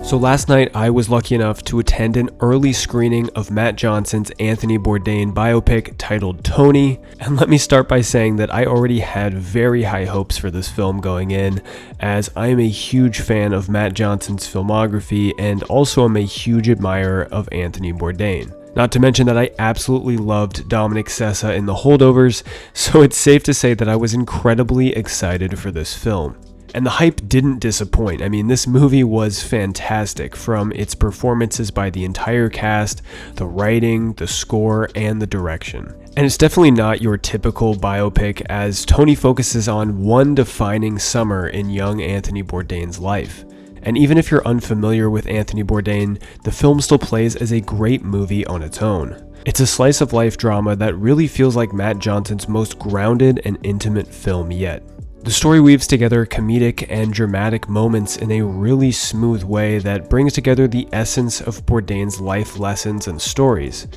So last night I was lucky enough to attend an early screening of Matt Johnson's Anthony Bourdain biopic titled Tony, and let me start by saying that I already had very high hopes for this film going in, as I am a huge fan of Matt Johnson's filmography and also am a huge admirer of Anthony Bourdain. Not to mention that I absolutely loved Dominic Sessa in The Holdovers, so it's safe to say that I was incredibly excited for this film. And the hype didn't disappoint. I mean, this movie was fantastic, from its performances by the entire cast, the writing, the score, and the direction. And it's definitely not your typical biopic, as Tony focuses on one defining summer in young Anthony Bourdain's life. And even if you're unfamiliar with Anthony Bourdain, the film still plays as a great movie on its own. It's a slice of life drama that really feels like Matt Johnson's most grounded and intimate film yet. The story weaves together comedic and dramatic moments in a really smooth way that brings together the essence of Bourdain's life lessons and stories.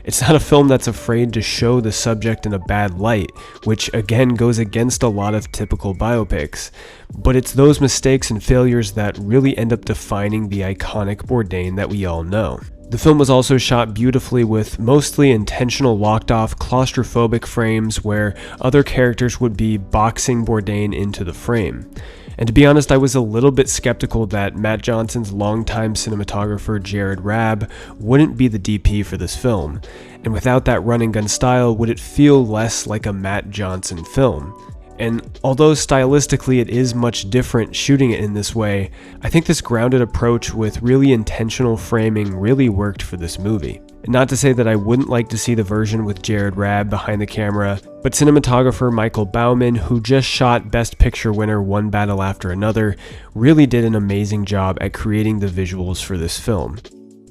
It's not a film that's afraid to show the subject in a bad light, which again goes against a lot of typical biopics, but it's those mistakes and failures that really end up defining the iconic Bourdain that we all know. The film was also shot beautifully with mostly intentional locked-off claustrophobic frames where other characters would be boxing Bourdain into the frame. And to be honest, I was a little bit skeptical that Matt Johnson's longtime cinematographer Jared Rabb wouldn't be the DP for this film, and without that run-and-gun style, would it feel less like a Matt Johnson film? And although stylistically it is much different shooting it in this way, I think this grounded approach with really intentional framing really worked for this movie. And not to say that I wouldn't like to see the version with Jared Rabb behind the camera, but cinematographer Michael Bauman, who just shot Best Picture winner One Battle After Another, really did an amazing job at creating the visuals for this film.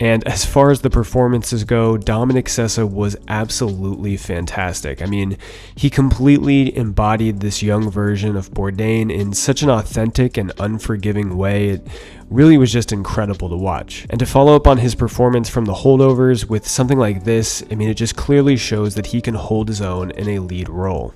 And as far as the performances go, Dominic Sessa was absolutely fantastic. I mean, he completely embodied this young version of Bourdain in such an authentic and unforgiving way. It really was just incredible to watch. And to follow up on his performance from The Holdovers with something like this, I mean, it just clearly shows that he can hold his own in a lead role.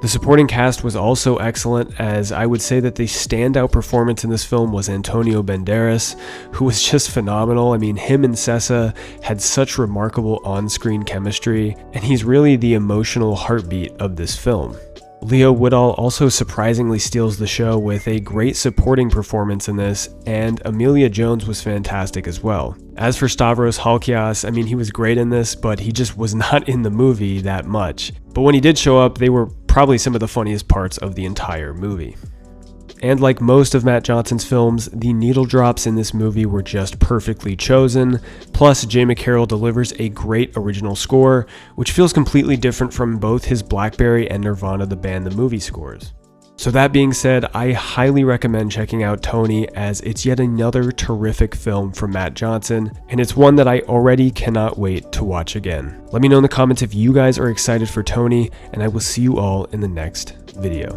The supporting cast was also excellent, as I would say that the standout performance in this film was Antonio Banderas, who was just phenomenal. I mean, him and Sessa had such remarkable on-screen chemistry, and he's really the emotional heartbeat of this film. Leo Woodall also surprisingly steals the show with a great supporting performance in this, and Emilia Jones was fantastic as well. As for Stavros Halkias, I mean, he was great in this, but he just was not in the movie that much. But when he did show up, they were probably some of the funniest parts of the entire movie. And like most of Matt Johnson's films, the needle drops in this movie were just perfectly chosen, plus Jay McCarroll delivers a great original score, which feels completely different from both his Blackberry and Nirvana the Band the Movie scores. So that being said, I highly recommend checking out Tony, as it's yet another terrific film from Matt Johnson, and it's one that I already cannot wait to watch again. Let me know in the comments if you guys are excited for Tony, and I will see you all in the next video.